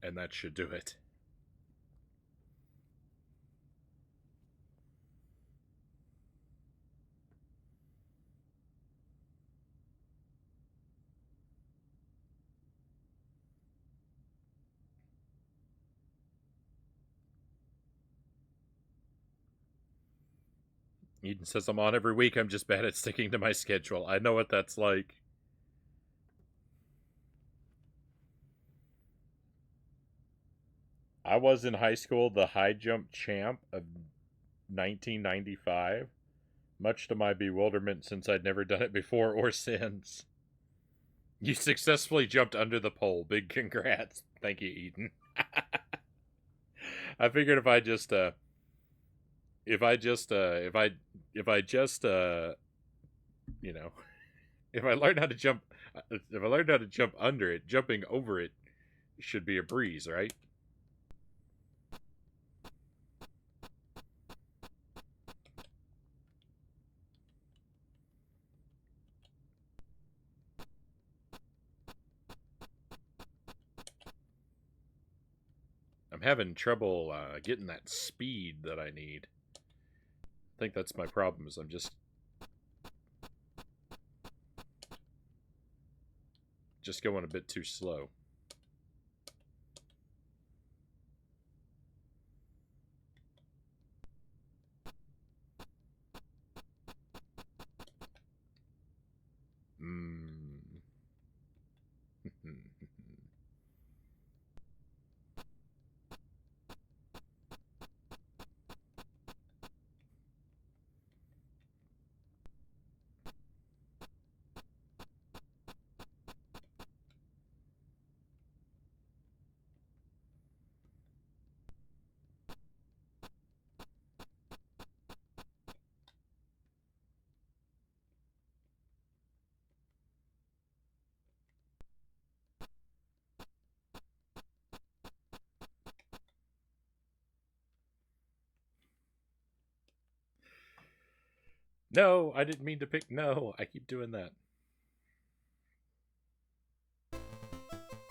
and that should do it. Eden says I'm on every week. I'm just bad at sticking to my schedule. I know what that's like. I was in high school the high jump champ of 1995, much to my bewilderment since I'd never done it before or since. You successfully jumped under the pole. Big congrats. Thank you, Eden. I figured if I just you know, if I learned how to jump if I learned how to jump under it, jumping over it should be a breeze, right? I'm having trouble getting that speed that I need. I think that's my problem. Is I'm just going a bit too slow. Mm. No, I didn't mean to pick. No, I keep doing that. All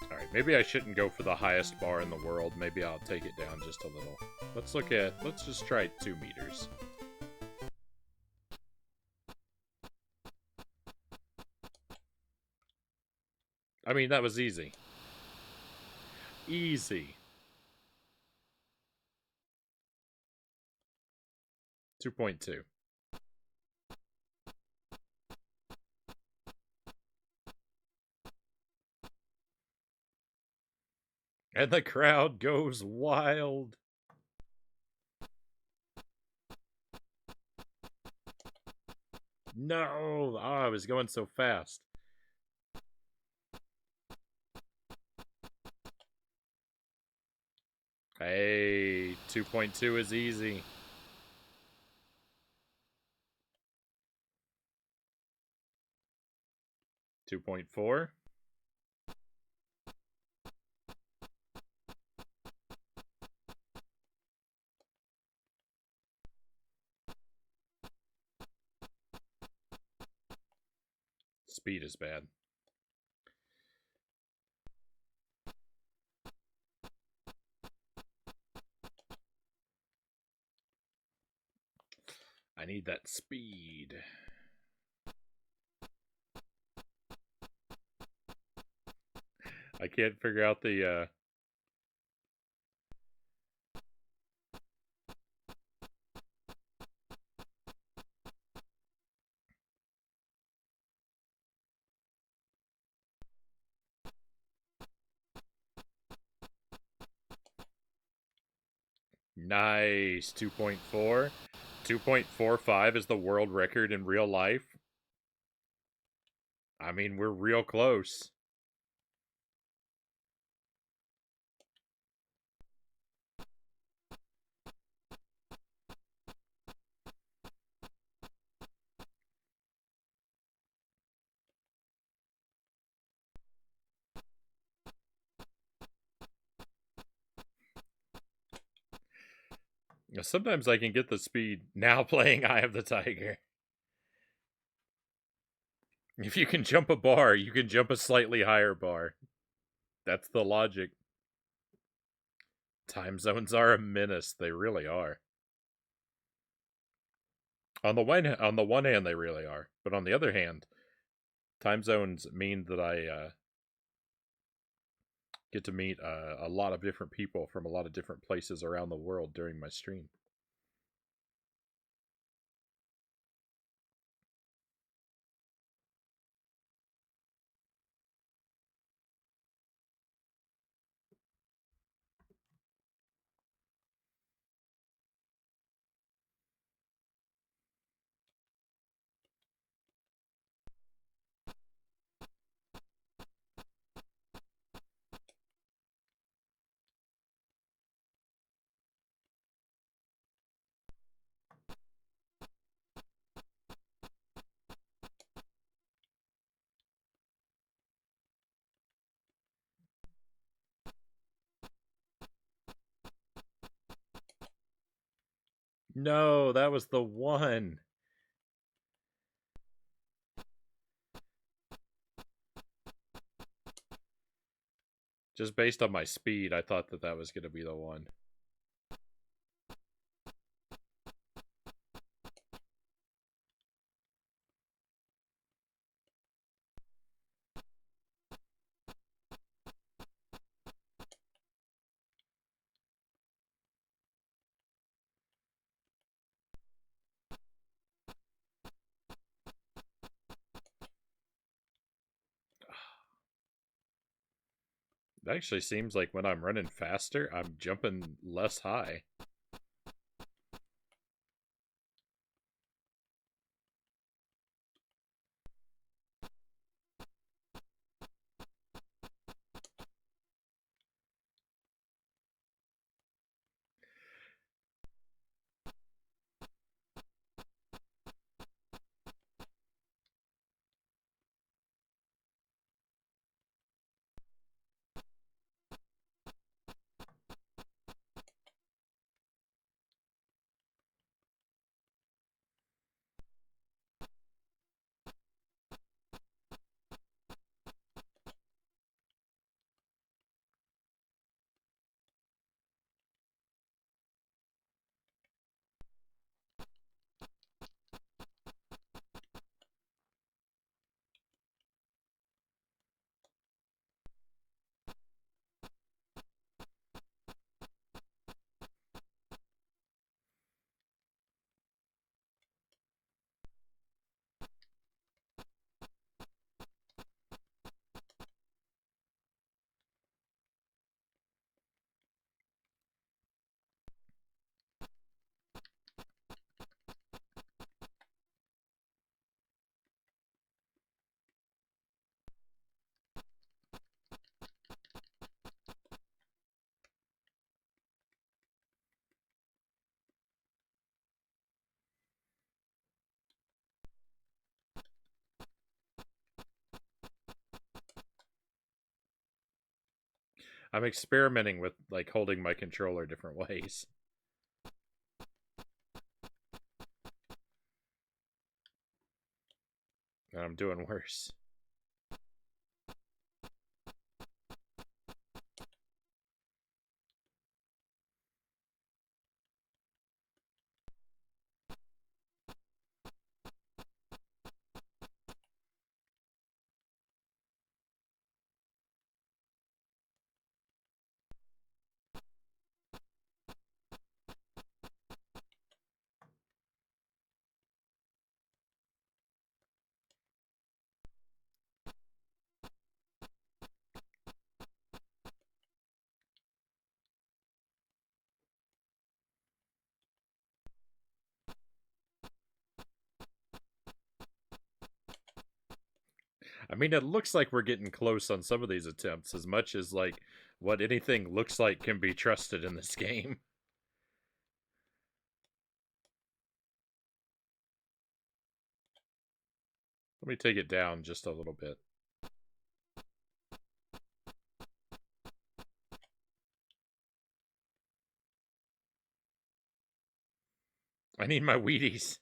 right, maybe I shouldn't go for the highest bar in the world. Maybe I'll take it down just a little. Let's just try 2 meters. I mean, that was easy. Easy. 2.2. And the crowd goes wild. No! Oh, I was going so fast. Hey, 2.2 is easy. Two 2.4. Speed is bad. I need that speed. I can't figure out the Nice. 2.4. 2.45 is the world record in real life. I mean, we're real close. Sometimes I can get the speed now playing Eye of the Tiger. If you can jump a bar, you can jump a slightly higher bar. That's the logic. Time zones are a menace. They really are. On the one hand, they really are. But on the other hand, time zones mean that I get to meet a lot of different people from a lot of different places around the world during my stream. No, that was the one. Just based on my speed, I thought that that was going to be the one. It actually seems like when I'm running faster, I'm jumping less high. I'm experimenting with like holding my controller different ways. And I'm doing worse. I mean, it looks like we're getting close on some of these attempts, as much as like what anything looks like can be trusted in this game. Let me take it down just a little bit. I need my Wheaties.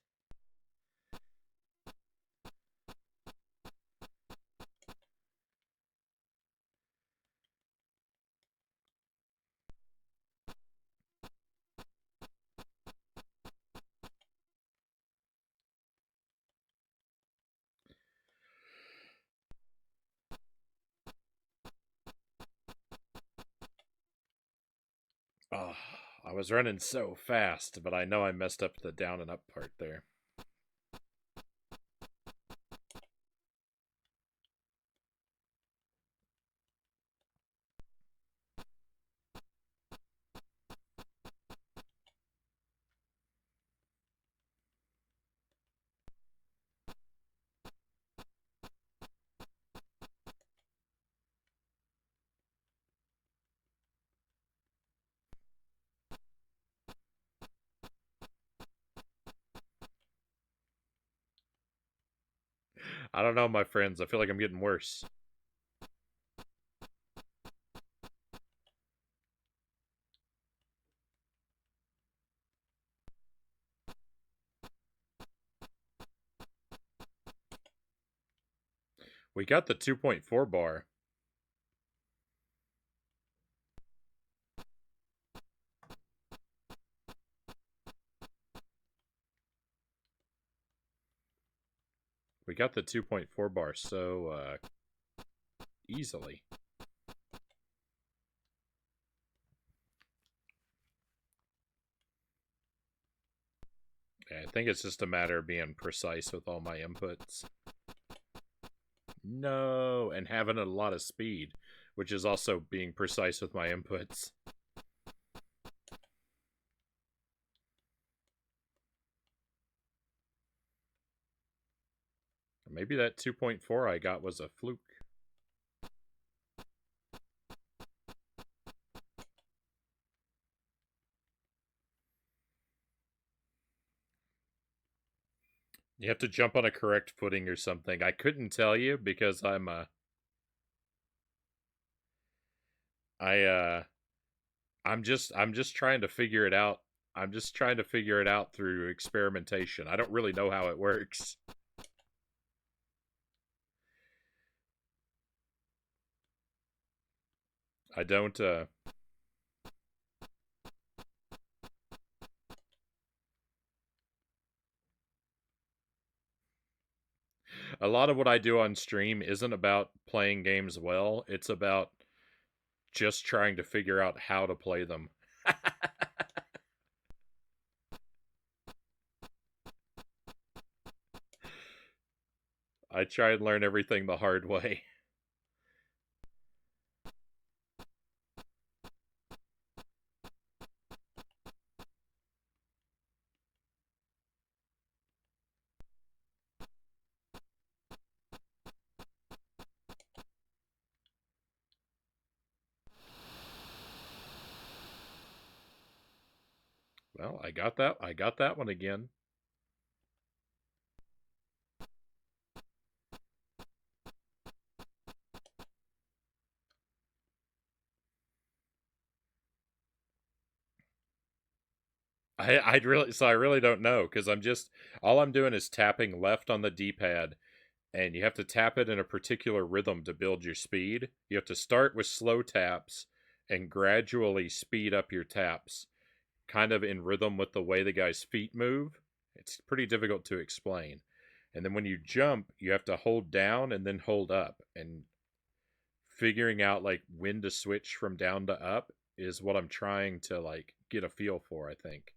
I was running so fast, but I know I messed up the down and up part there. I don't know, my friends. I feel like I'm getting worse. We got the 2.4 bar. We got the 2.4 bar so easily. I think it's just a matter of being precise with all my inputs. No, and having a lot of speed, which is also being precise with my inputs. Maybe that 2.4 I got was a fluke. You have to jump on a correct footing or something. I couldn't tell you because I'm just trying to figure it out. I'm just trying to figure it out through experimentation. I don't really know how it works. I don't a lot of what I do on stream isn't about playing games well. It's about just trying to figure out how to play them. I try and learn everything the hard way. Well, I got that. I got that one again. I really don't know because I'm just all I'm doing is tapping left on the D-pad, and you have to tap it in a particular rhythm to build your speed. You have to start with slow taps and gradually speed up your taps, kind of in rhythm with the way the guy's feet move. It's pretty difficult to explain. And then when you jump, you have to hold down and then hold up, and figuring out like when to switch from down to up is what I'm trying to like get a feel for, I think.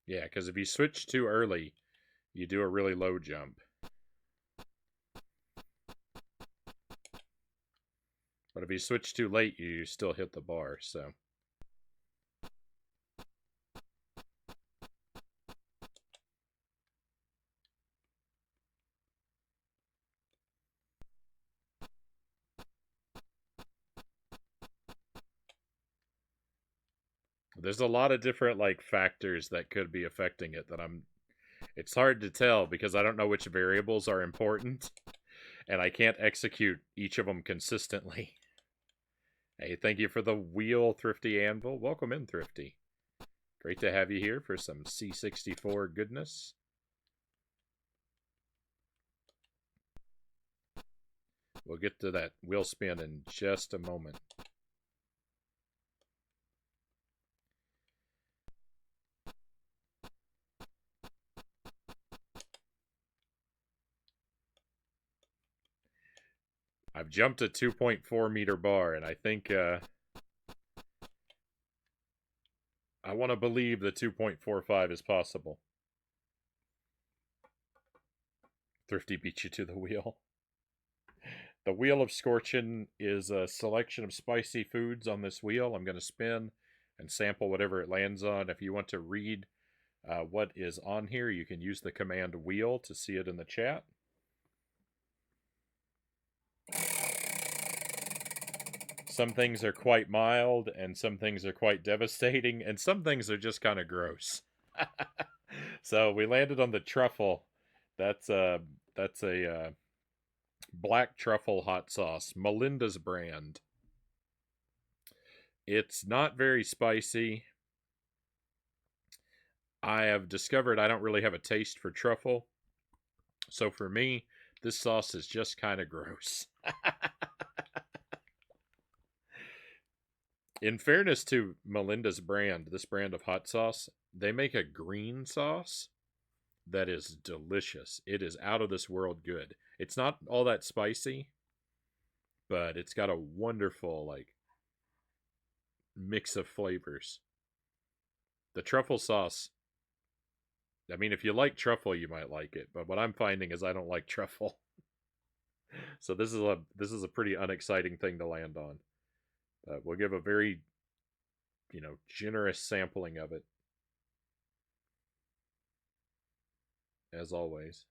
Yeah, because if you switch too early, you do a really low jump. But if you switch too late, you still hit the bar, so. There's a lot of different like factors that could be affecting it that it's hard to tell because I don't know which variables are important and I can't execute each of them consistently. Hey, thank you for the wheel, Thrifty Anvil. Welcome in, Thrifty. Great to have you here for some C64 goodness. We'll get to that wheel spin in just a moment. I've jumped a 2.4 meter bar, and I think I want to believe the 2.45 is possible. Thrifty beat you to the wheel. The Wheel of Scorchin is a selection of spicy foods on this wheel. I'm going to spin and sample whatever it lands on. If you want to read what is on here, you can use the command wheel to see it in the chat. Some things are quite mild, and some things are quite devastating, and some things are just kind of gross. So we landed on the truffle. That's a black truffle hot sauce, Melinda's brand. It's not very spicy. I have discovered I don't really have a taste for truffle. So for me, this sauce is just kind of gross. In fairness to Melinda's brand, this brand of hot sauce, they make a green sauce that is delicious. It is out of this world good. It's not all that spicy, but it's got a wonderful, like, mix of flavors. The truffle sauce, I mean, if you like truffle, you might like it, but what I'm finding is I don't like truffle. So this is a pretty unexciting thing to land on. We'll give a very, generous sampling of it, as always.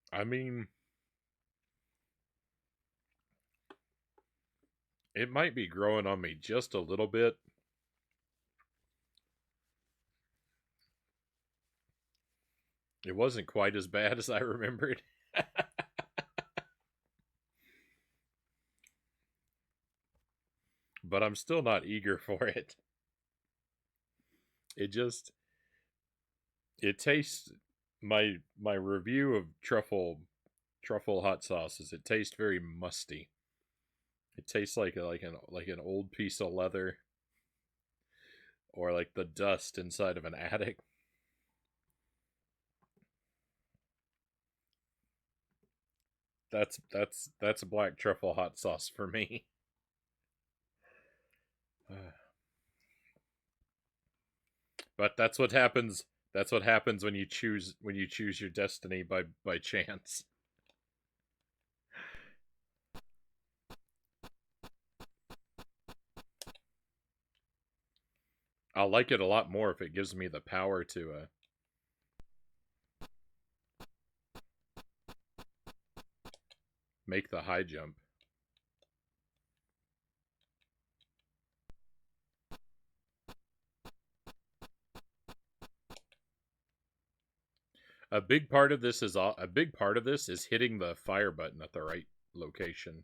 I mean, it might be growing on me just a little bit. It wasn't quite as bad as I remembered. But I'm still not eager for it. It tastes, my review of truffle hot sauces, it tastes very musty. It tastes like an old piece of leather, or like the dust inside of an attic. That's black truffle hot sauce for me. But that's what happens. That's what happens when you choose your destiny by chance. I'll like it a lot more if it gives me the power to make the high jump. A big part of this is hitting the fire button at the right location.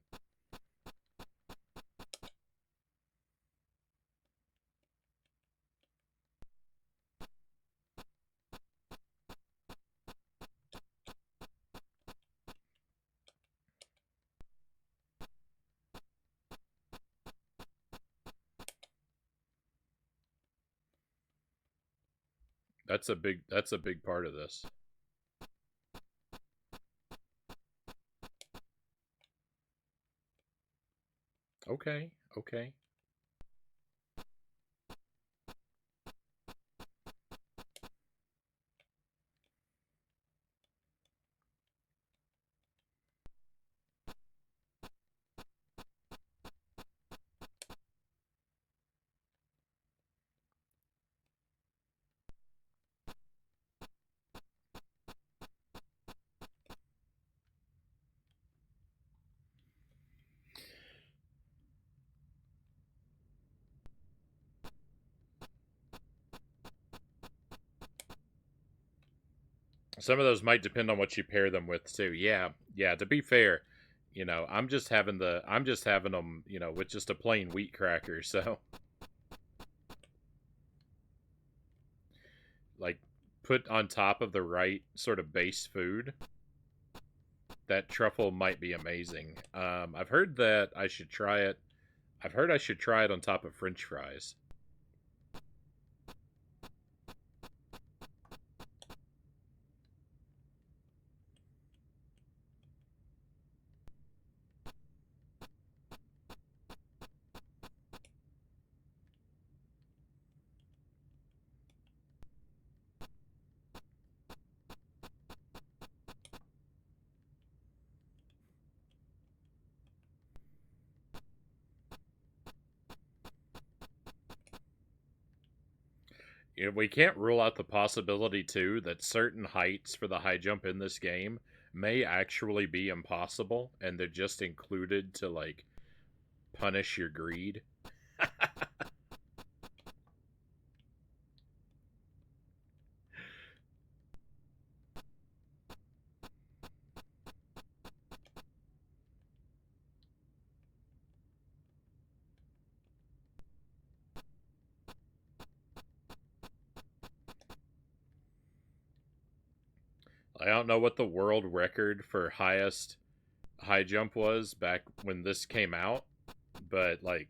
That's a big part of this. Okay, okay. Some of those might depend on what you pair them with too. Yeah, yeah. To be fair, I'm just having them, with just a plain wheat cracker. So put on top of the right sort of base food, that truffle might be amazing. I've heard that I should try it. I've heard I should try it on top of French fries. You know, we can't rule out the possibility too that certain heights for the high jump in this game may actually be impossible, and they're just included to like punish your greed. I don't know what the world record for highest high jump was back when this came out, but like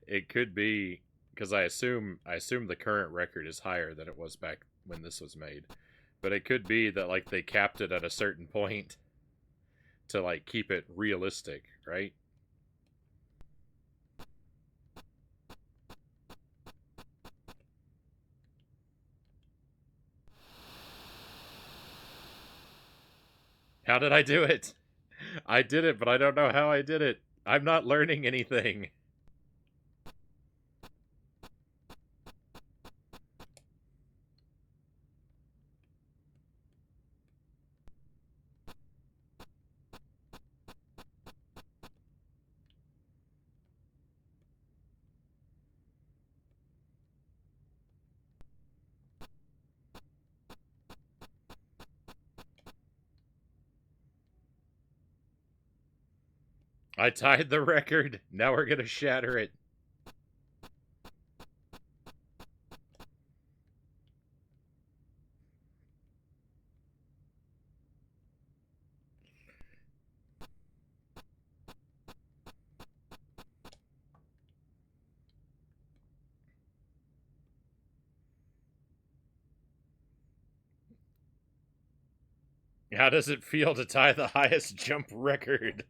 it could be because I assume the current record is higher than it was back when this was made. But it could be that like they capped it at a certain point to like keep it realistic, right? How did I do it? I did it, but I don't know how I did it. I'm not learning anything. I tied the record. Now we're gonna shatter it. How does it feel to tie the highest jump record?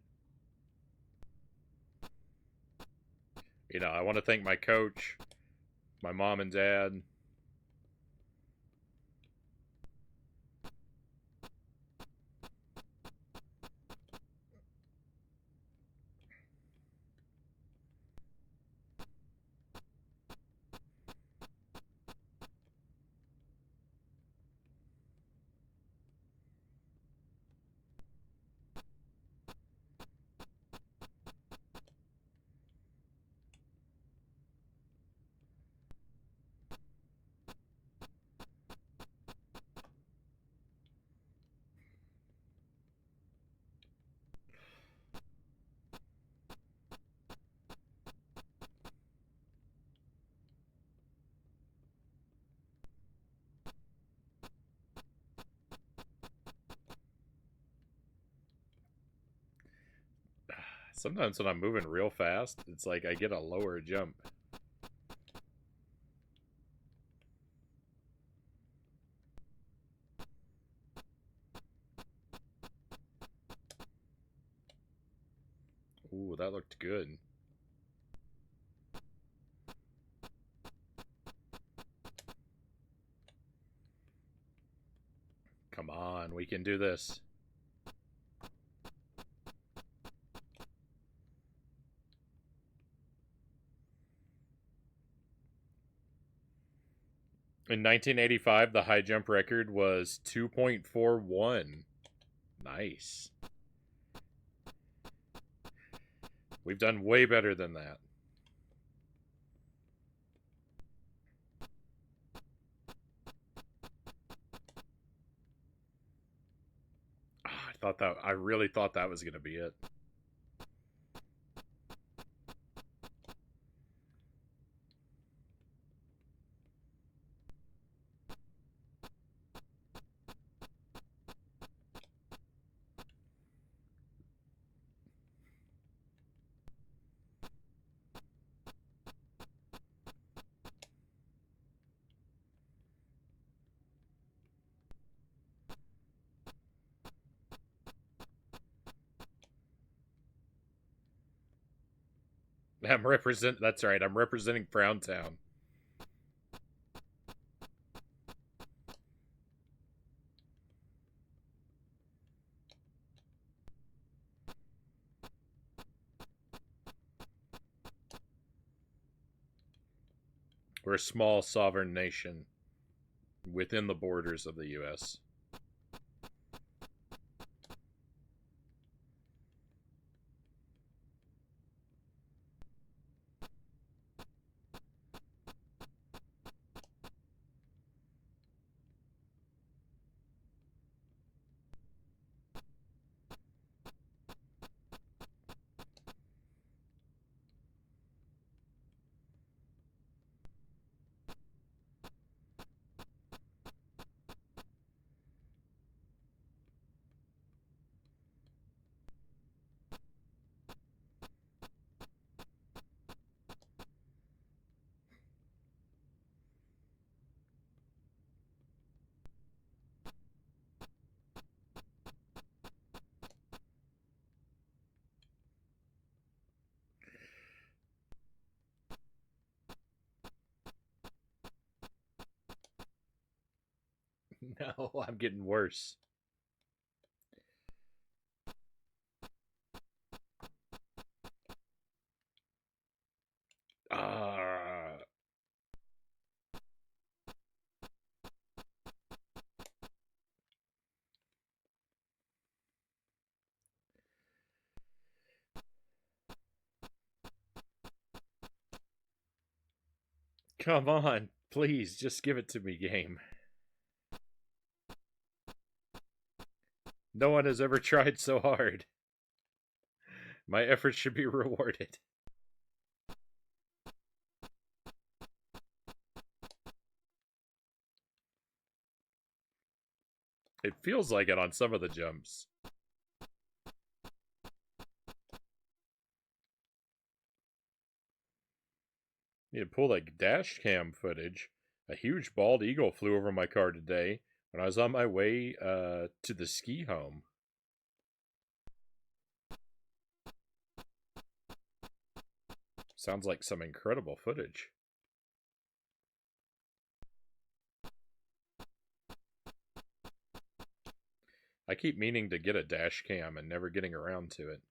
You know, I want to thank my coach, my mom and dad. Sometimes when I'm moving real fast, it's like I get a lower jump. Ooh, that looked good. Come on, we can do this. In 1985, the high jump record was 2.41. Nice. We've done way better than that. I really thought that was going to be it. That's right. I'm representing Browntown. We're a small sovereign nation within the borders of the U.S. No, I'm getting worse. Ah, come on. Please, just give it to me, game. No one has ever tried so hard. My efforts should be rewarded. It feels like it on some of the jumps. You need to pull like dash cam footage. A huge bald eagle flew over my car today when I was on my way to the ski home. Sounds like some incredible footage. I keep meaning to get a dash cam and never getting around to it.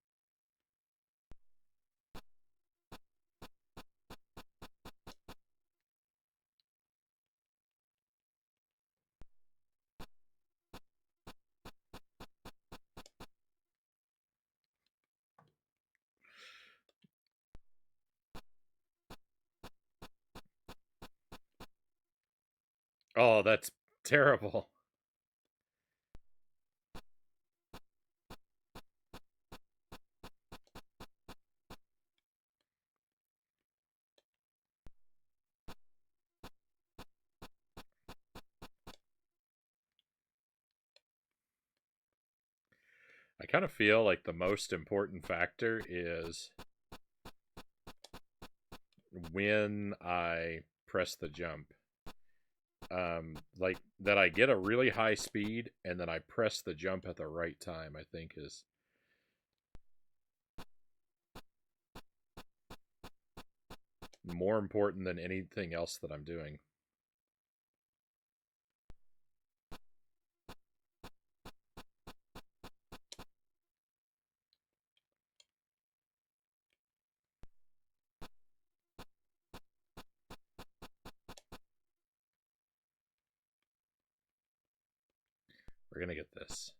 Oh, that's terrible. I kind of feel like the most important factor is when I press the jump. Like that I get a really high speed and then I press the jump at the right time, I think is more important than anything else that I'm doing. We're gonna get this.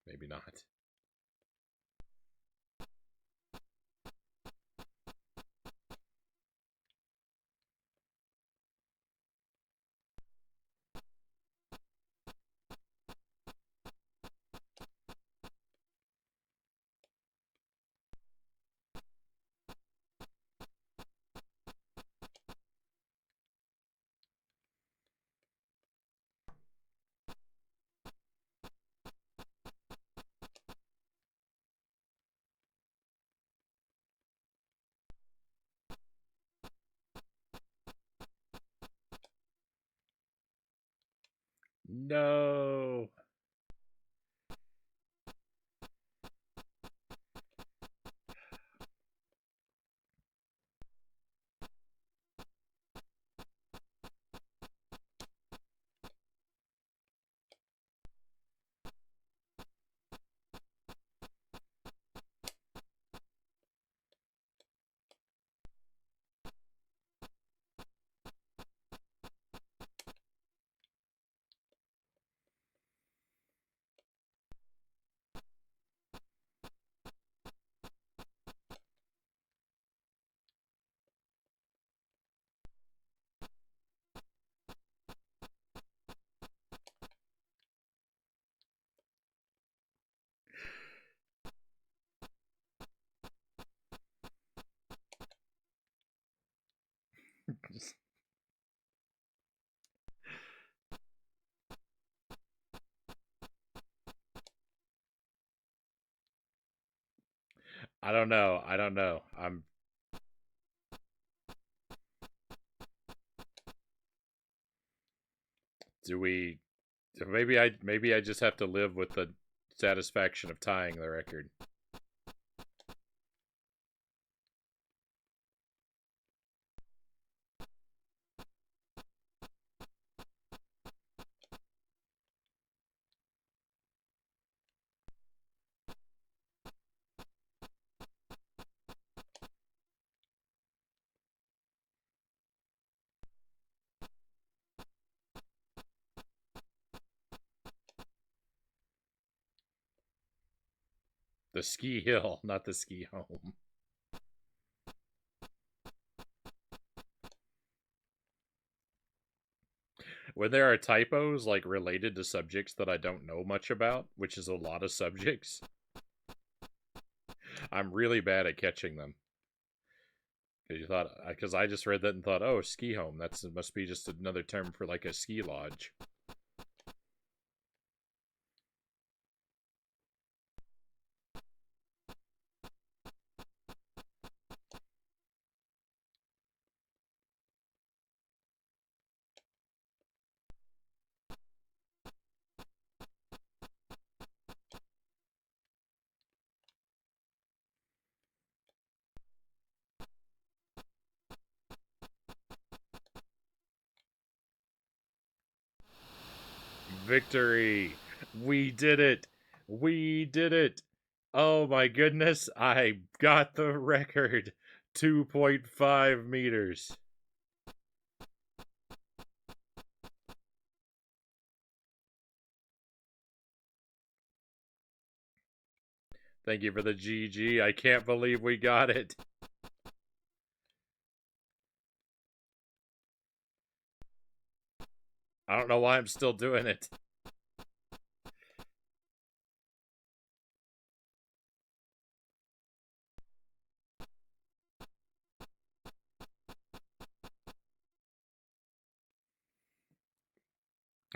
Maybe not. No. I don't know. I don't know. Do we? Maybe I just have to live with the satisfaction of tying the record. The ski hill, not the ski home. When there are typos like related to subjects that I don't know much about, which is a lot of subjects, I'm really bad at catching them. Because I just read that and thought, oh, ski home. It must be just another term for like a ski lodge. Victory! We did it! We did it! Oh my goodness, I got the record! 2.5 meters. Thank you for the GG. I can't believe we got it. I don't know why I'm still doing it.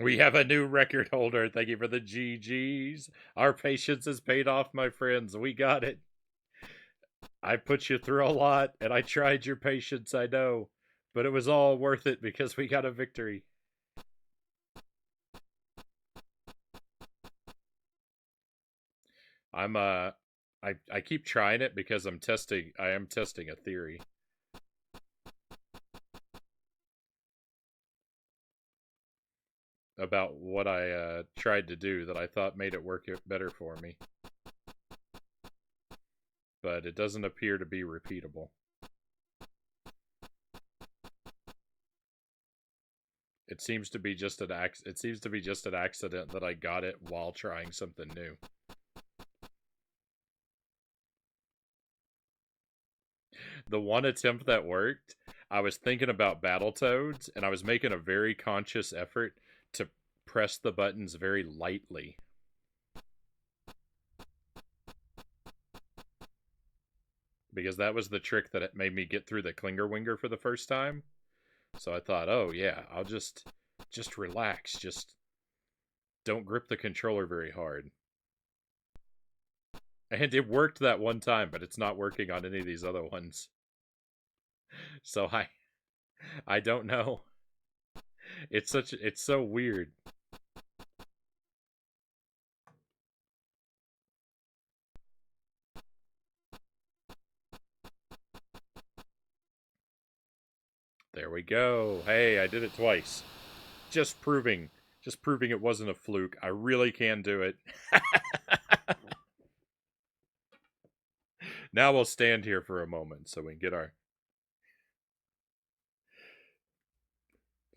We have a new record holder. Thank you for the GGs. Our patience has paid off, my friends. We got it. I put you through a lot, and I tried your patience, I know. But it was all worth it because we got a victory. I keep trying it because I am testing a theory about what I tried to do that I thought made it work better for me. But it doesn't appear to be repeatable. It seems to be just an accident that I got it while trying something new. The one attempt that worked, I was thinking about Battletoads, and I was making a very conscious effort to press the buttons very lightly. Because that was the trick that made me get through the Klinger Winger for the first time. So I thought, oh yeah, I'll just relax, just don't grip the controller very hard. And it worked that one time, but it's not working on any of these other ones. So I don't know. It's so weird. There we go. Hey, I did it twice. Just proving it wasn't a fluke. I really can do it. Now we'll stand here for a moment so we can get our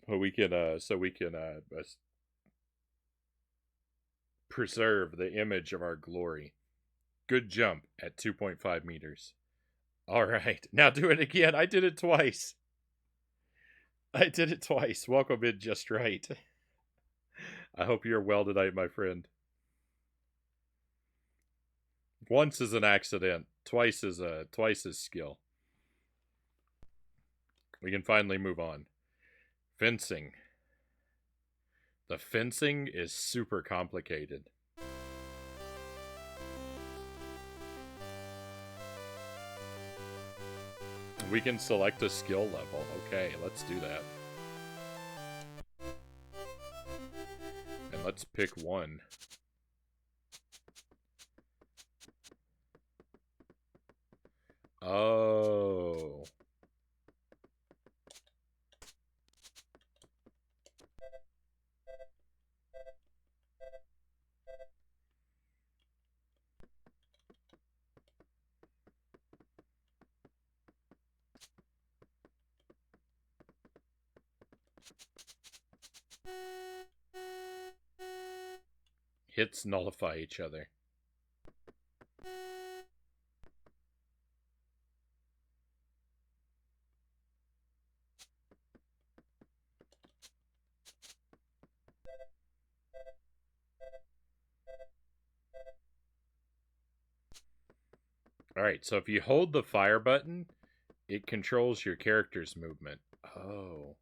so we can preserve the image of our glory. Good jump at 2.5 meters. All right. Now do it again. I did it twice. I did it twice. Welcome in just right. I hope you're well tonight, my friend. Once is an accident, twice is skill. We can finally move on. Fencing. The fencing is super complicated. We can select a skill level. Okay, let's do that. And let's pick one. Oh. Hits nullify each other. Alright, so if you hold the fire button, it controls your character's movement. Oh.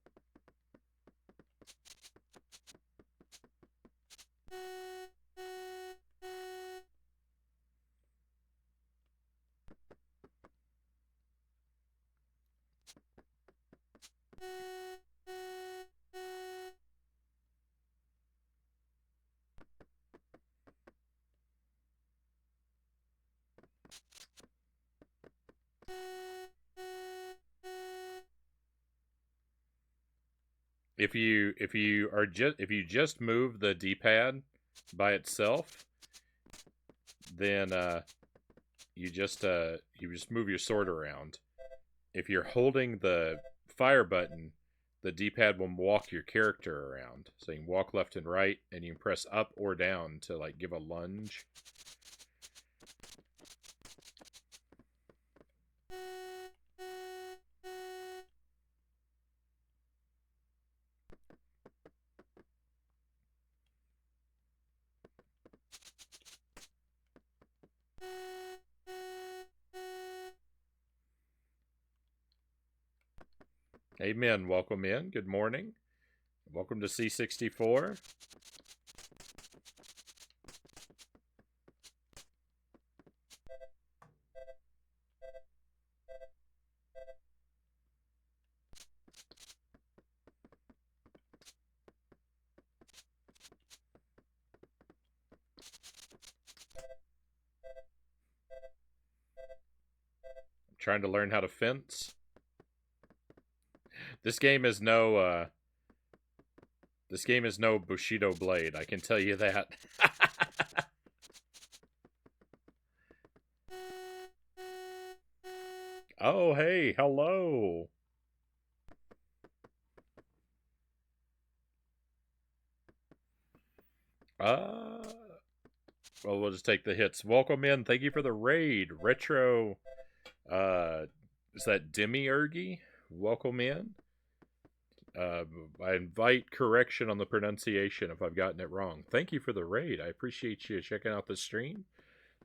If you just move the D-pad by itself, then you just move your sword around. If you're holding the fire button, the D-pad will walk your character around. So you can walk left and right, and you can press up or down to like give a lunge. Amen. Welcome in. Good morning. Welcome to C64. I'm trying to learn how to fence. This game is no Bushido Blade, I can tell you that. Oh, hey, hello. Well, we'll just take the hits. Welcome in. Thank you for the raid. Retro, is that Demiurgy? Welcome in. I invite correction on the pronunciation if I've gotten it wrong. Thank you for the raid. I appreciate you checking out the stream.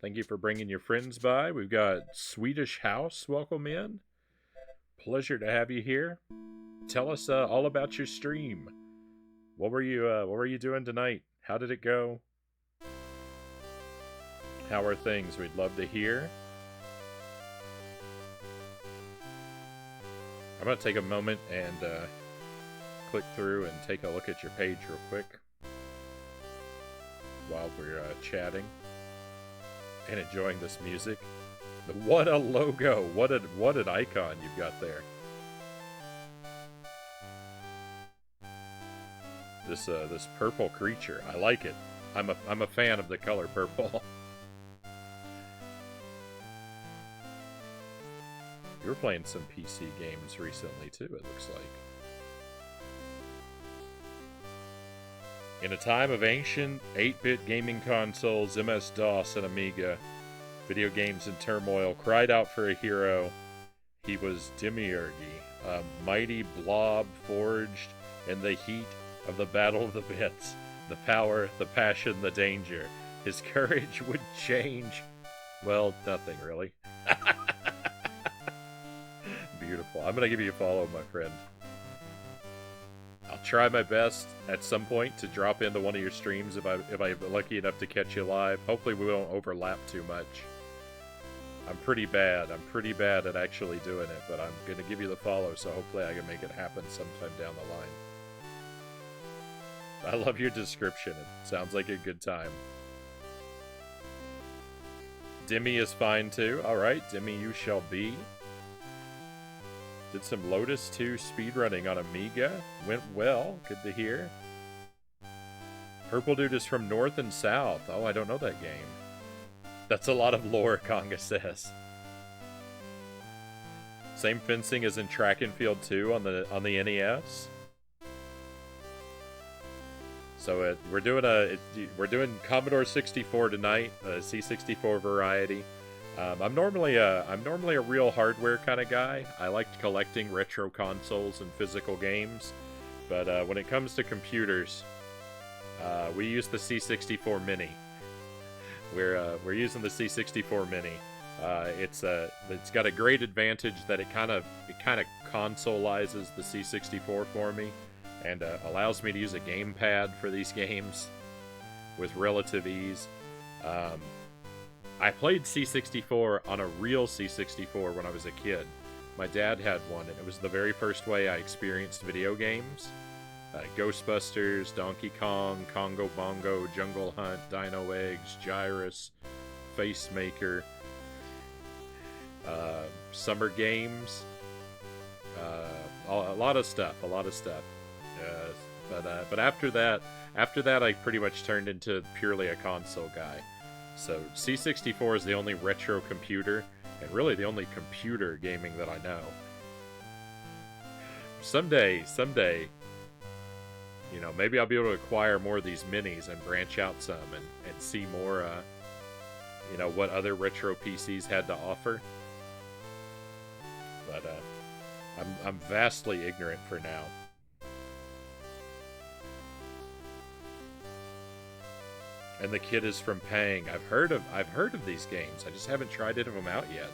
Thank you for bringing your friends by. We've got Swedish House. Welcome in. Pleasure to have you here. Tell us all about your stream. What were you doing tonight? How did it go? How are things? We'd love to hear. I'm going to take a moment and click through and take a look at your page real quick while we're chatting and enjoying this music. What a logo! What an icon you've got there. This purple creature, I like it. I'm a fan of the color purple. You were playing some PC games recently too, it looks like. In a time of ancient 8-bit gaming consoles, MS-DOS and Amiga, video games in turmoil, cried out for a hero. He was Demiurgy, a mighty blob forged in the heat of the Battle of the Bits. The power, the passion, the danger. His courage would change. Well, nothing really. Beautiful. I'm gonna give you a follow, my friend. I'll try my best at some point to drop into one of your streams if I'm lucky enough to catch you live. Hopefully we won't overlap too much. I'm pretty bad. I'm pretty bad at actually doing it, but I'm gonna give you the follow, so hopefully I can make it happen sometime down the line. I love your description. It sounds like a good time. Dimmy is fine too. Alright, Dimmy you shall be. Did some Lotus 2 speedrunning on Amiga. Went well. Good to hear. Purple Dude is from North and South. Oh, I don't know that game. That's a lot of lore, Conga says. Same fencing as in Track and Field 2 on the NES. So we're doing Commodore 64 tonight, C64 variety. I'm normally a real hardware kind of guy. I like collecting retro consoles and physical games, but when it comes to computers, we use the C64 Mini. We're using the C64 Mini. It's got a great advantage that it kind of consoleizes the C64 for me, and allows me to use a gamepad for these games with relative ease. I played C64 on a real C64 when I was a kid. My dad had one, and it was the very first way I experienced video games. Ghostbusters, Donkey Kong, Congo Bongo, Jungle Hunt, Dino Eggs, Gyrus, Facemaker, Summer Games, a lot of stuff. But after that, I pretty much turned into purely a console guy. So C64 is the only retro computer, and really the only computer gaming that I know. Someday, you know, maybe I'll be able to acquire more of these minis and branch out some and see more, you know, what other retro PCs had to offer. But I'm vastly ignorant for now. And the kid is from Pang. I've heard of these games. I just haven't tried any of them out yet.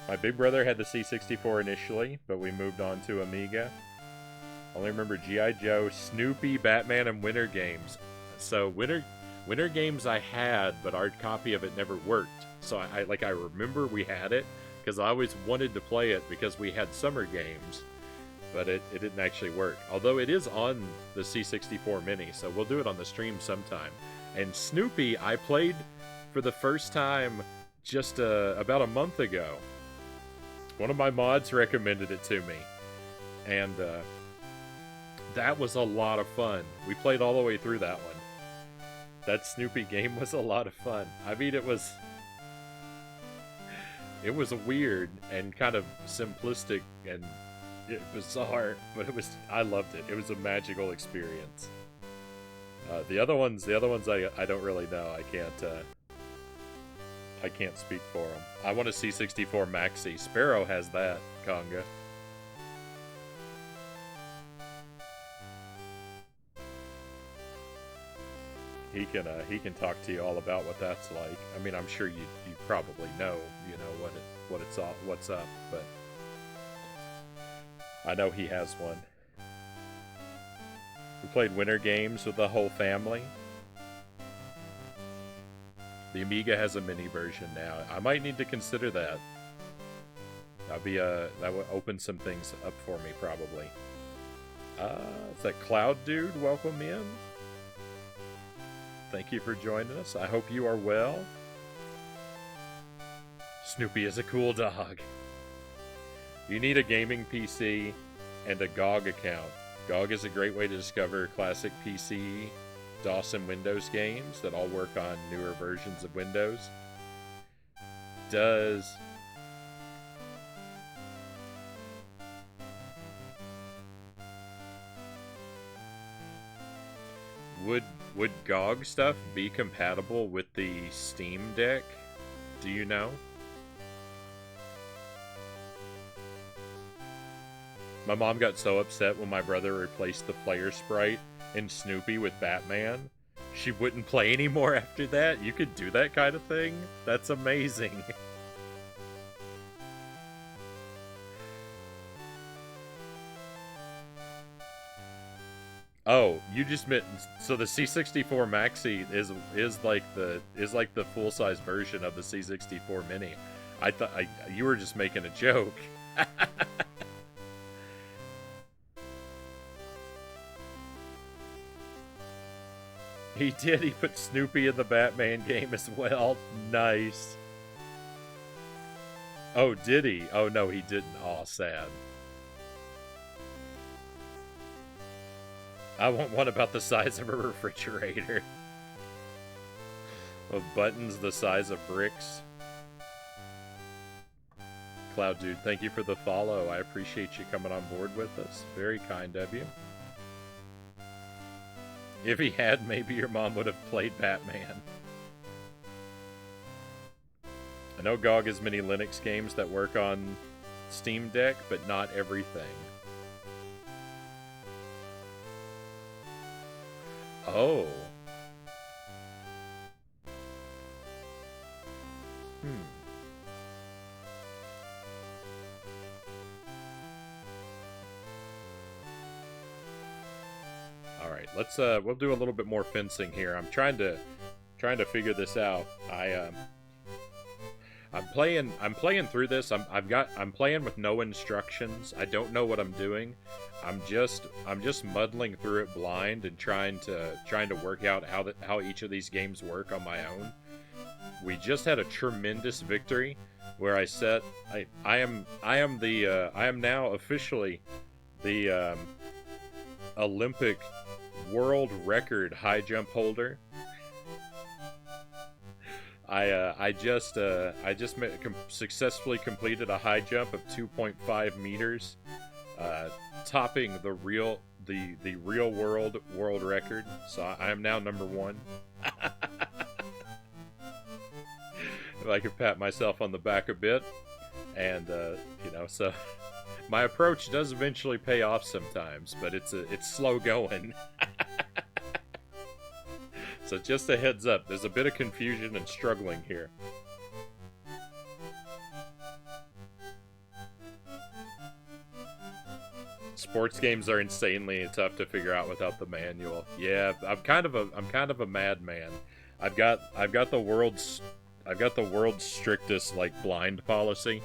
My big brother had the C64 initially, but we moved on to Amiga. Only remember G.I. Joe, Snoopy, Batman, and Winter Games. So Winter Games I had, but our copy of it never worked. So I remember we had it, because I always wanted to play it because we had Summer Games, but it didn't actually work. Although it is on the C64 Mini, so we'll do it on the stream sometime. And Snoopy, I played for the first time just about a month ago. One of my mods recommended it to me, and that was a lot of fun. We played all the way through that one. That Snoopy game was a lot of fun. I mean, it was weird and kind of simplistic and bizarre, but I loved it. It was a magical experience. The other ones I don't really know. I can't speak for them. I want a C64 Maxi. Sparrow has that, Conga. He can talk to you all about what that's like. I mean, I'm sure you probably know, you know, what's up, but I know he has one. We played Winter Games with the whole family. The Amiga has a mini version now. I might need to consider that. That would open some things up for me, probably. It's that Cloud Dude. Welcome in. Thank you for joining us. I hope you are well. Snoopy is a cool dog. You need a gaming PC and a GOG account. GOG is a great way to discover classic PC, DOS, and Windows games that all work on newer versions of Windows. Would GOG stuff be compatible with the Steam Deck? Do you know? My mom got so upset when my brother replaced the player sprite in Snoopy with Batman. She wouldn't play anymore after that. You could do that kind of thing? That's amazing. Oh, you just meant so the C64 Maxi is like the full-size version of the C64 Mini. I thought you were just making a joke. He did. He put Snoopy in the Batman game as well. Nice. Oh, did he? Oh, no, he didn't. Aw, sad. I want one about the size of a refrigerator. With buttons the size of bricks. Cloud Dude, thank you for the follow. I appreciate you coming on board with us. Very kind of you. If he had, maybe your mom would have played Batman. I know GOG has many Linux games that work on Steam Deck, but not everything. Oh. All right, let's we'll do a little bit more fencing here. I'm trying to figure this out. I'm playing through this. I'm playing with no instructions. I don't know what I'm doing. I'm just muddling through it blind and trying to work out how each of these games work on my own. We just had a tremendous victory where I am now officially the Olympic world record high jump holder. I just successfully completed a high jump of 2.5 meters, topping the real world record. So I am now number 1. If I could pat myself on the back a bit, and so my approach does eventually pay off sometimes, but it's slow going. So just a heads up, there's a bit of confusion and struggling here. Sports games are insanely tough to figure out without the manual. Yeah, I'm kind of a madman. I've got the world's strictest like blind policy.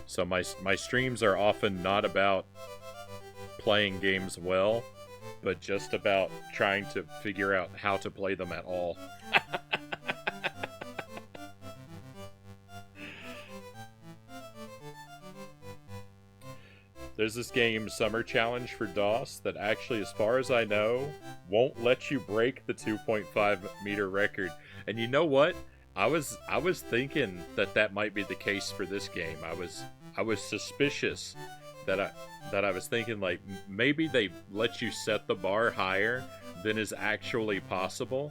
So my streams are often not about playing games well, but just about trying to figure out how to play them at all. There's this game, Summer Challenge for DOS, that actually, as far as I know, won't let you break the 2.5 meter record. And you know what? I was thinking that might be the case for this game. I was suspicious that I was thinking, like, maybe they let you set the bar higher than is actually possible.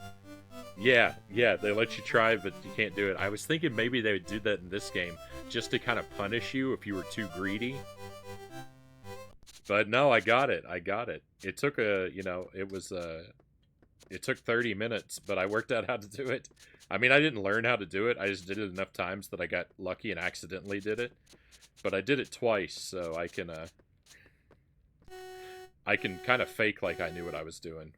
Yeah, they let you try, but you can't do it. I was thinking maybe they would do that in this game, just to kind of punish you if you were too greedy. But no, I got it. It took it took 30 minutes, but I worked out how to do it. I mean, I didn't learn how to do it. I just did it enough times that I got lucky and accidentally did it. But I did it twice, so I can kind of fake like I knew what I was doing.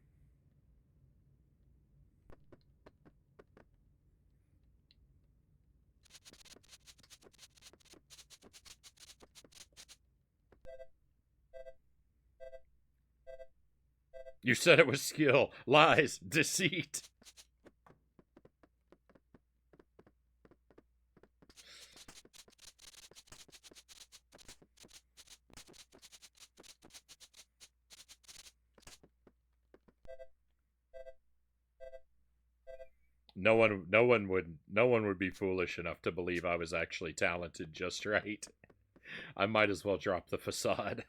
You said it was skill, lies, deceit. No one would be foolish enough to believe I was actually talented just right. I might as well drop the facade.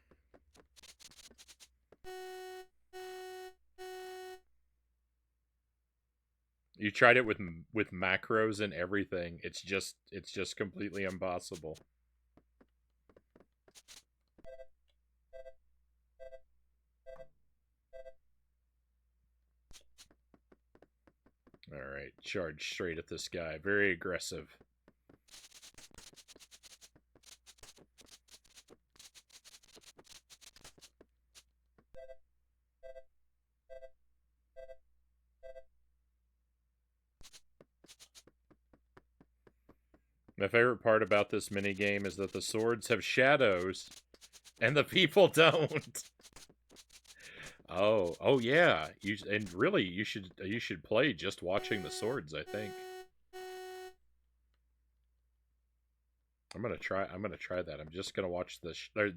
You tried it with macros and everything. It's just completely impossible. All right, charge straight at this guy. Very aggressive. My favorite part about this minigame is that the swords have shadows, and the people don't. Oh yeah. And really, you should play just watching the swords, I think. I'm gonna try that. I'm just gonna watch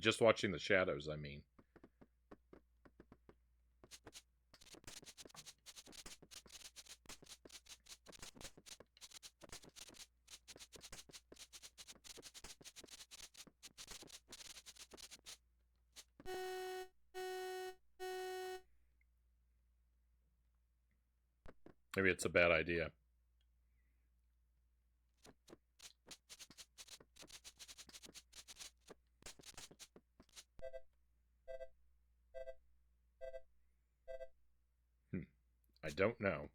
just watching the shadows, I mean. Maybe it's a bad idea. I don't know.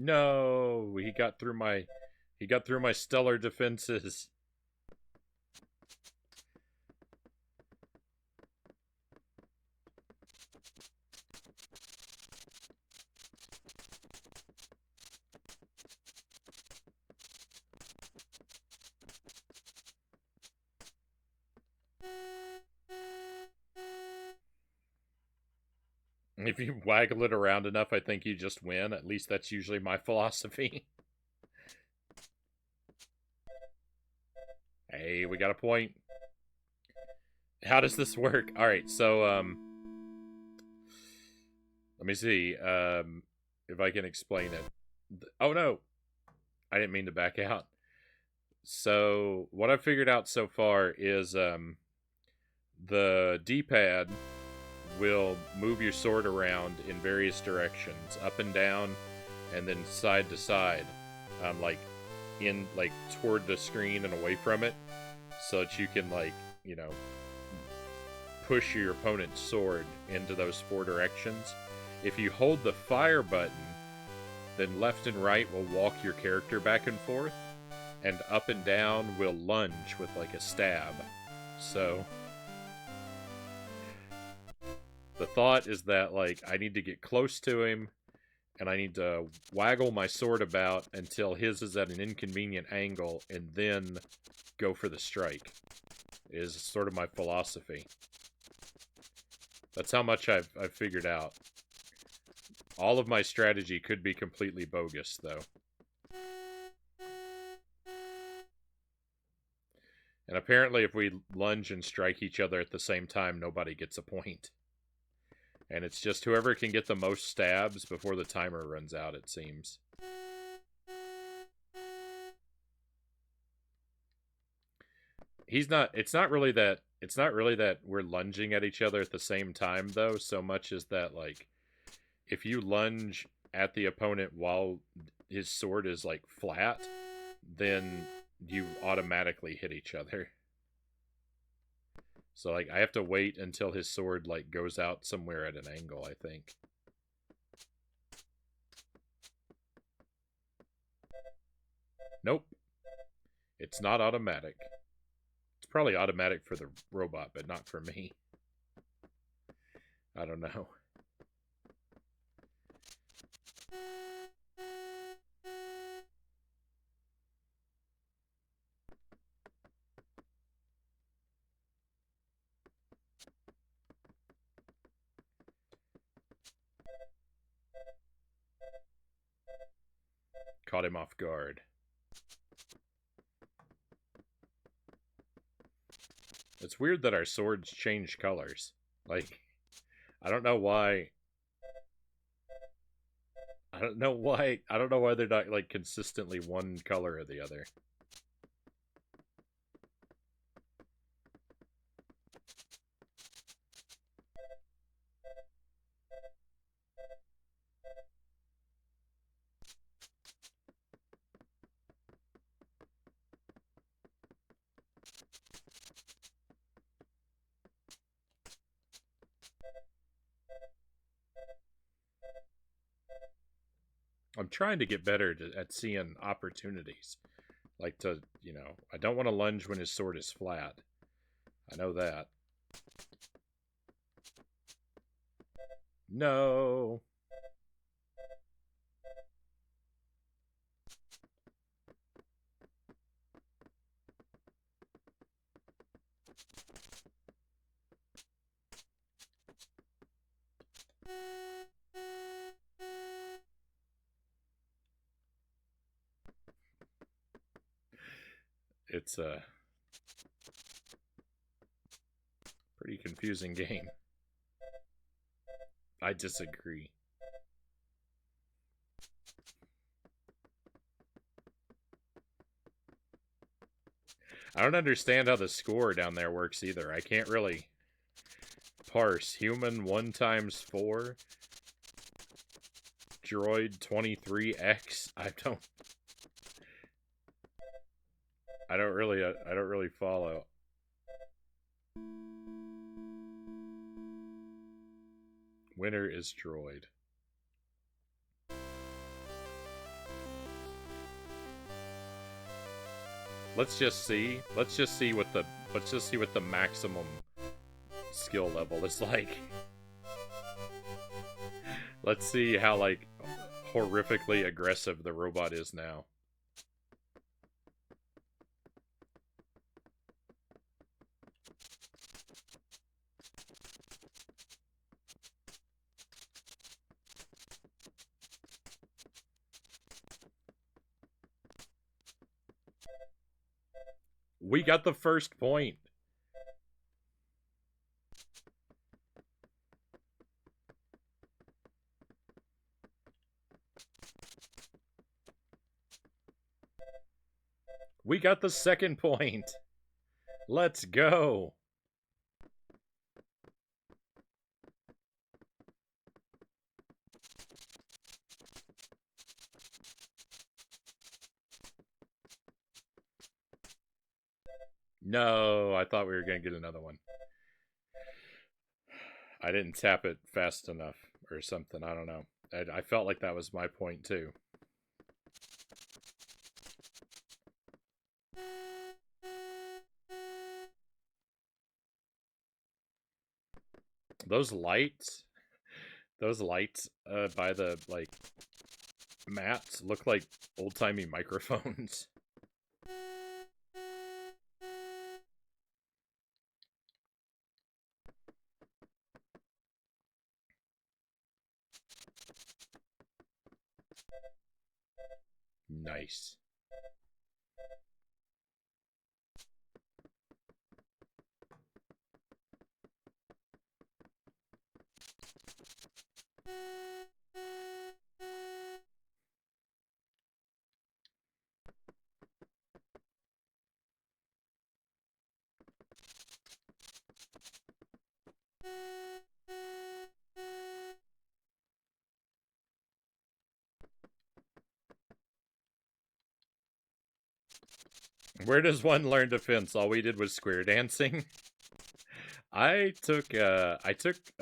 No, he got through my stellar defenses. If you waggle it around enough, I think you just win. At least that's usually my philosophy. Hey, we got a point. How does this work? Alright, so, let me see, if I can explain it. Oh, no! I didn't mean to back out. So, what I've figured out so far is, the D-pad will move your sword around in various directions, up and down, and then side to side, like toward the screen and away from it, so that you can push your opponent's sword into those 4 directions. If you hold the fire button, then left and right will walk your character back and forth, and up and down will lunge with like a stab. So the thought is that, I need to get close to him, and I need to waggle my sword about until his is at an inconvenient angle, and then go for the strike, is sort of my philosophy. That's how much I've figured out. All of my strategy could be completely bogus, though. And apparently if we lunge and strike each other at the same time, nobody gets a point. And it's just whoever can get the most stabs before the timer runs out, it seems. It's not really that we're lunging at each other at the same time, though, so much as that, if you lunge at the opponent while his sword is, flat, then you automatically hit each other. So, I have to wait until his sword, goes out somewhere at an angle, I think. Nope. It's not automatic. It's probably automatic for the robot, but not for me. I don't know. Caught him off guard. It's weird that our swords change colors. I don't know why. I don't know why they're not, consistently one color or the other. I'm trying to get better at seeing opportunities. Like to, you know, I don't want to lunge when his sword is flat. I know that. No. It's a pretty confusing game. I disagree. I don't understand how the score down there works either. I can't really parse. Human 1 times 4. Droid 23x. I don't really follow. Winner is droid. Let's just see what the maximum skill level is like. Let's see how like horrifically aggressive the robot is now. We got the first point. We got the second point. Let's go. No, I thought we were going to get another one. I didn't tap it fast enough or something. I don't know. I felt like that was my point too. Those lights by the like mats look like old-timey microphones. Nice. Where does one learn to fence? All we did was square dancing. I took a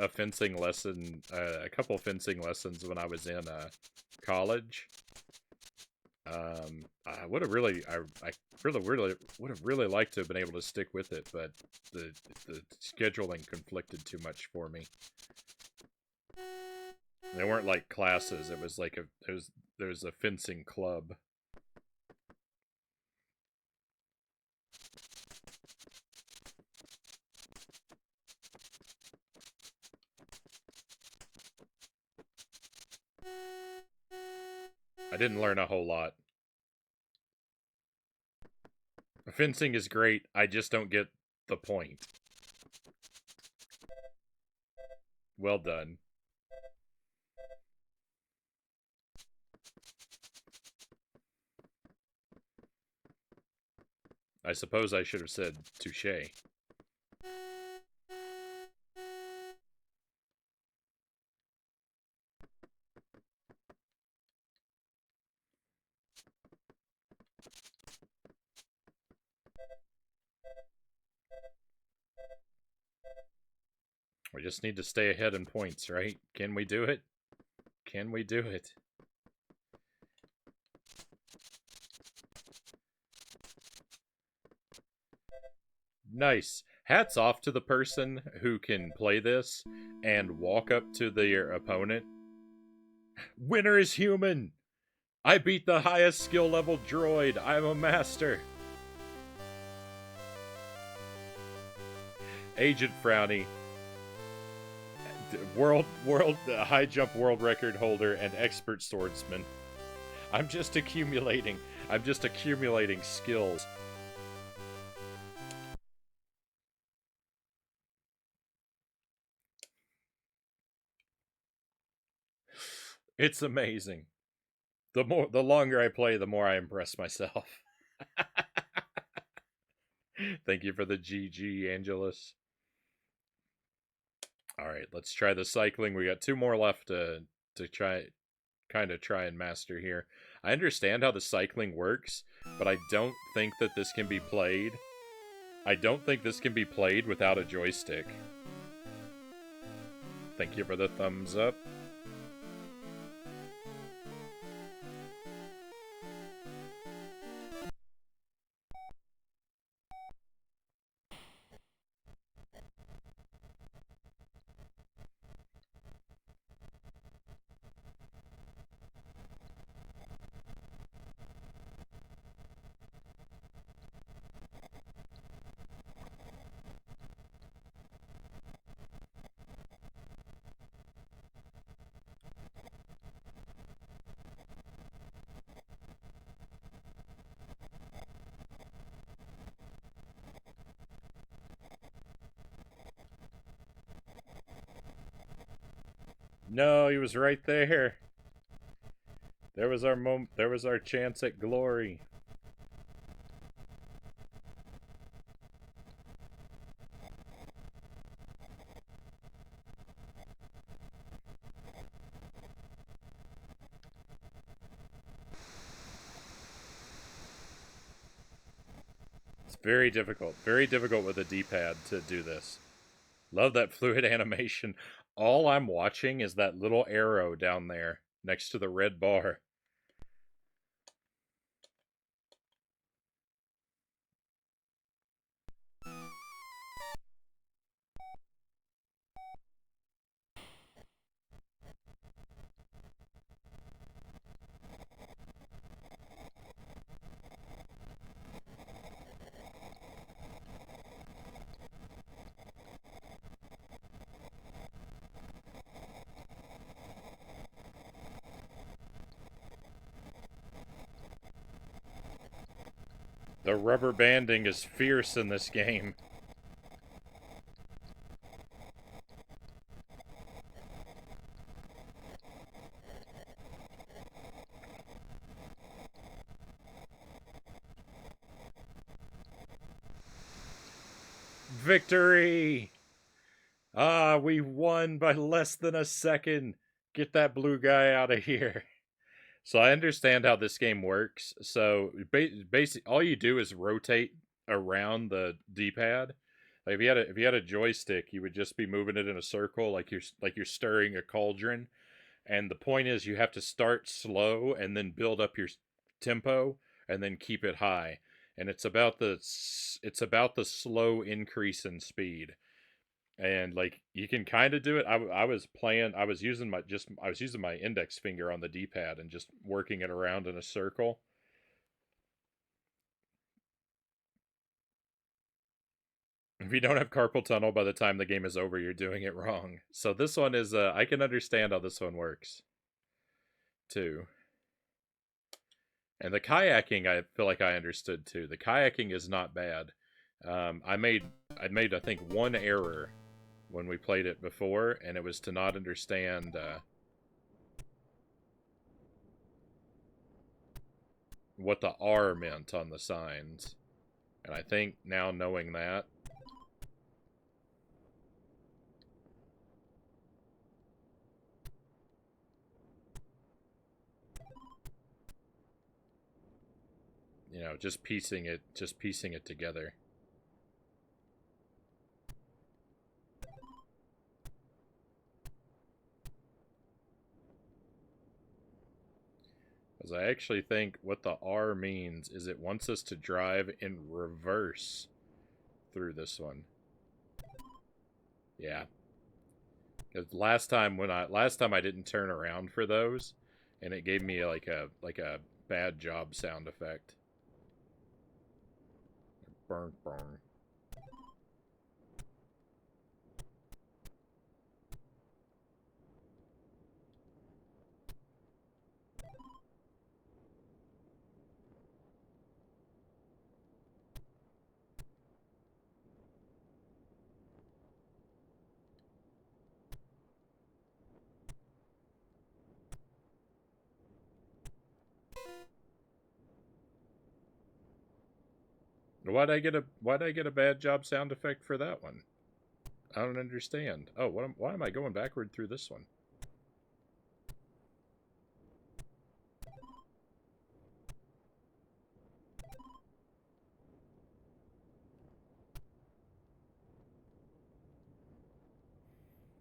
fencing lesson, a couple fencing lessons when I was in college. I would have really, I really would have really liked to have been able to stick with it, but the scheduling conflicted too much for me. They weren't like classes. It was like there's a fencing club. I didn't learn a whole lot. Fencing is great. I just don't get the point. Well done. I suppose I should have said touche. We just need to stay ahead in points, right? Can we do it? Can we do it? Nice. Hats off to the person who can play this and walk up to their opponent. Winner is human! I beat the highest skill level droid. I'm a master. Agent Frownie, world high jump world record holder and expert swordsman. I'm just accumulating skills. It's amazing. The longer I play, the more I impress myself. Thank you for the GG, Angelus. All right, let's try the cycling. We got 2 more left to try and master here. I understand how the cycling works, but I don't think that this can be played. I don't think this can be played without a joystick. Thank you for the thumbs up. No, he was right there. There was our moment. There was our chance at glory. It's very difficult with a D-pad to do this. Love that fluid animation. All I'm watching is that little arrow down there next to the red bar. The rubber banding is fierce in this game. Victory! Ah, we won by less than a second. Get that blue guy out of here. So I understand how this game works. So basically, all you do is rotate around the D-pad. Like if you had a joystick, you would just be moving it in a circle, like you're stirring a cauldron. And the point is, you have to start slow and then build up your tempo and then keep it high. And it's about the slow increase in speed. And like you can kind of do it. I was playing. I was using my index finger on the D-pad and just working it around in a circle. If you don't have carpal tunnel by the time the game is over, you're doing it wrong. So this one is I can understand how this one works too. And the kayaking, I feel like I understood too. The kayaking is not bad. I made I think 1 error when we played it before, and it was to not understand what the R meant on the signs. And I think now knowing that, you know, just piecing it together. Because I actually think what the R means is it wants us to drive in reverse through this one. Yeah. Because last time I didn't turn around for those, and it gave me like a bad job sound effect. Burn, burn. Why'd I get a bad job sound effect for that one? I don't understand. Oh, why am I going backward through this one?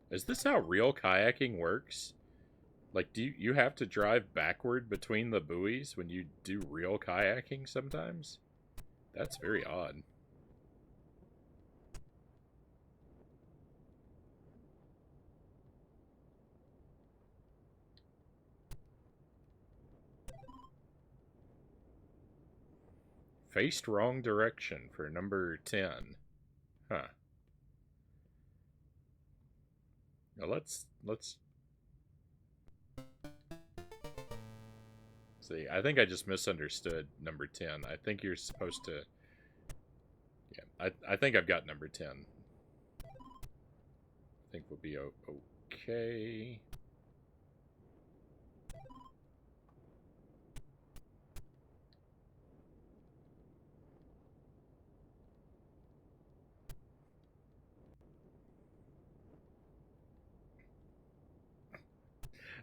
Is this how real kayaking works? Like, do you have to drive backward between the buoys when you do real kayaking sometimes? That's very odd. Faced wrong direction for number 10. Huh. Now let's see. I think I just misunderstood number 10. I think you're supposed to... Yeah, I think I've got number 10. I think we'll be okay.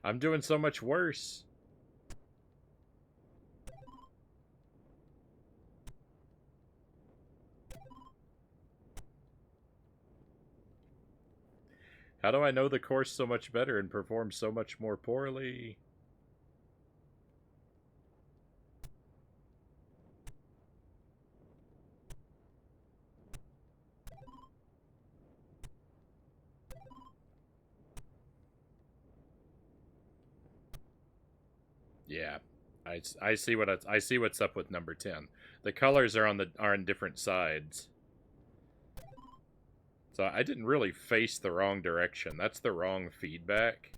I'm doing so much worse. How do I know the course so much better and perform so much more poorly? Yeah, I see I see what's up with number 10. The colors are on different sides. So I didn't really face the wrong direction. That's the wrong feedback.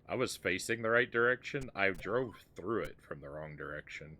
I was facing the right direction. I drove through it from the wrong direction.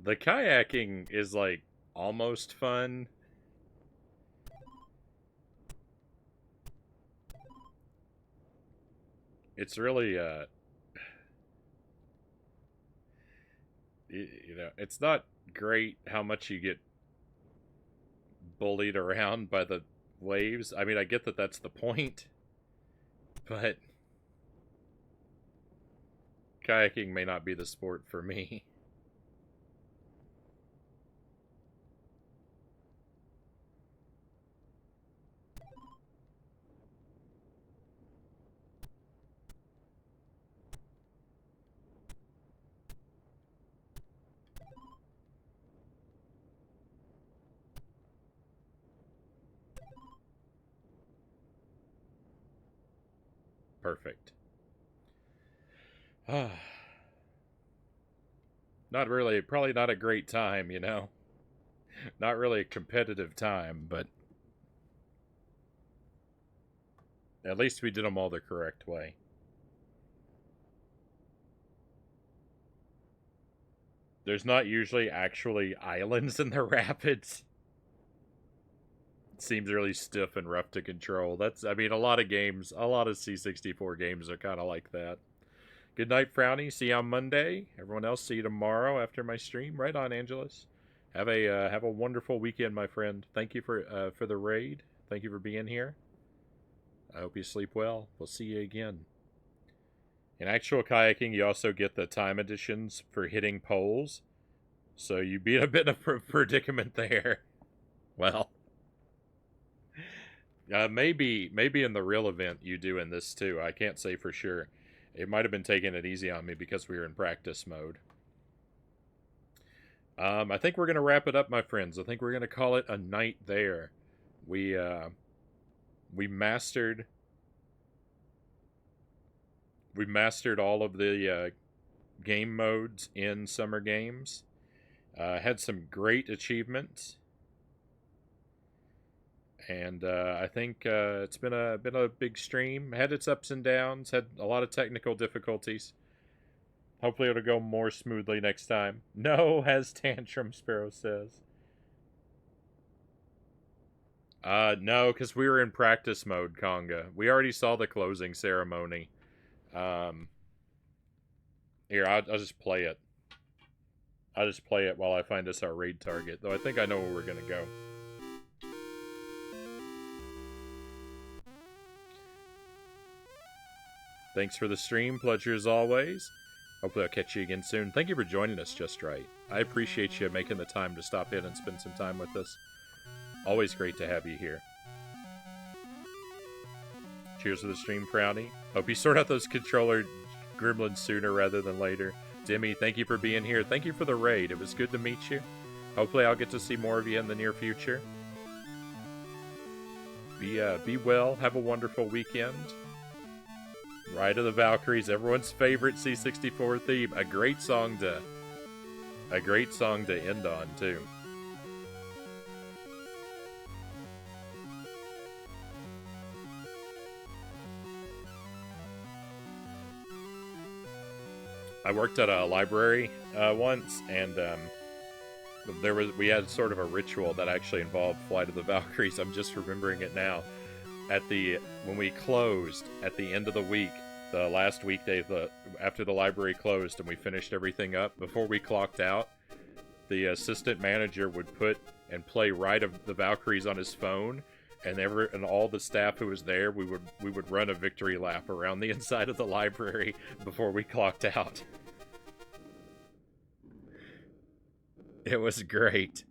The kayaking is like almost fun. It's really you know, it's not great how much you get bullied around by the waves. I mean, I get that that's the point, but kayaking may not be the sport for me. Perfect. Not really, probably not a great time, you know? Not really a competitive time, but at least we did them all the correct way. There's not usually actually islands in the rapids. It seems really stiff and rough to control. I mean, a lot of C64 games are kind of like that. Good night, Frownie. See you on Monday. Everyone else, see you tomorrow after my stream. Right on, Angelus. Have a wonderful weekend, my friend. Thank you for the raid. Thank you for being here. I hope you sleep well. We'll see you again. In actual kayaking, you also get the time additions for hitting poles, so you be in a bit of a predicament there. Well, maybe in the real event you do in this too. I can't say for sure. It might have been taking it easy on me because we were in practice mode. I think we're gonna wrap it up, my friends. I think we're gonna call it a night there. We mastered all of the game modes in Summer Games. Had some great achievements, and I think it's been a big stream. Had its ups and downs. Had a lot of technical difficulties. Hopefully it'll go more smoothly next time. No, has Tantrum, Sparrow says. No, because we were in practice mode, Conga. We already saw the closing ceremony. Here, I'll just play it. I'll just play it while I find us our raid target, though I think I know where we're gonna go. Thanks for the stream, pleasure as always. Hopefully I'll catch you again soon. Thank you for joining us just right. I appreciate you making the time to stop in and spend some time with us. Always great to have you here. Cheers to the stream, Frownie. Hope you sort out those controller gremlins sooner rather than later. Demi, thank you for being here. Thank you for the raid. It was good to meet you. Hopefully I'll get to see more of you in the near future. Be well. Have a wonderful weekend. Ride of the Valkyries, everyone's favorite C64 theme. A great song to end on, too. I worked at a library once, and we had sort of a ritual that actually involved Flight of the Valkyries. I'm just remembering it now. When we closed at the end of the week, the last weekday after the library closed and we finished everything up, before we clocked out, the assistant manager would put and play Ride of the Valkyries on his phone, and all the staff who was there, we would run a victory lap around the inside of the library before we clocked out. It was great.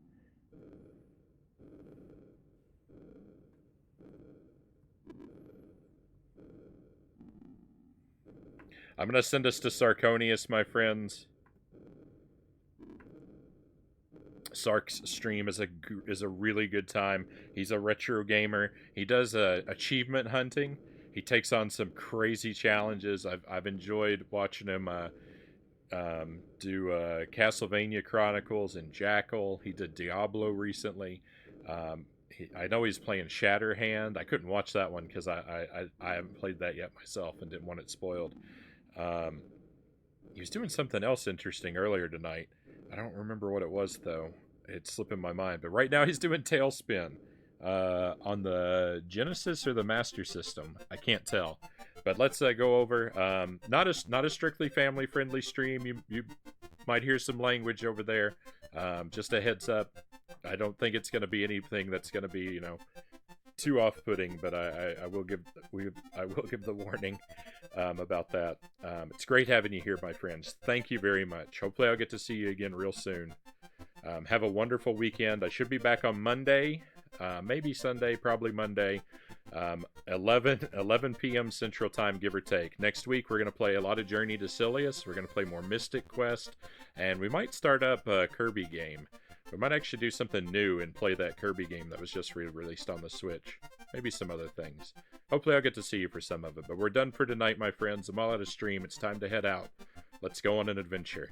I'm going to send us to Sarconius, my friends. Sark's stream is a really good time. He's a retro gamer. He does achievement hunting. He takes on some crazy challenges. I've enjoyed watching him do Castlevania Chronicles and Jackal. He did Diablo recently. I know he's playing Shatterhand. I couldn't watch that one because I haven't played that yet myself and didn't want it spoiled. He was doing something else interesting earlier tonight. I don't remember what it was, though. It's slipping my mind. But right now he's doing Tailspin on the Genesis or the Master System. I can't tell. But let's go over. Not a strictly family-friendly stream. You might hear some language over there. Just a heads up. I don't think it's going to be anything that's going to be, too off-putting, but I will give the warning about that. It's great having you here, my friends. Thank you very much. Hopefully I'll get to see you again real soon. Have a wonderful weekend. I should be back on Monday, maybe Sunday, probably Monday, 11 p.m. Central Time, give or take. Next week we're going to play a lot of Journey to Silius. We're going to play more Mystic Quest, and we might start up a Kirby game. We might actually do something new and play that Kirby game that was just released on the Switch. Maybe some other things. Hopefully I'll get to see you for some of it. But we're done for tonight, my friends. I'm all out of stream. It's time to head out. Let's go on an adventure.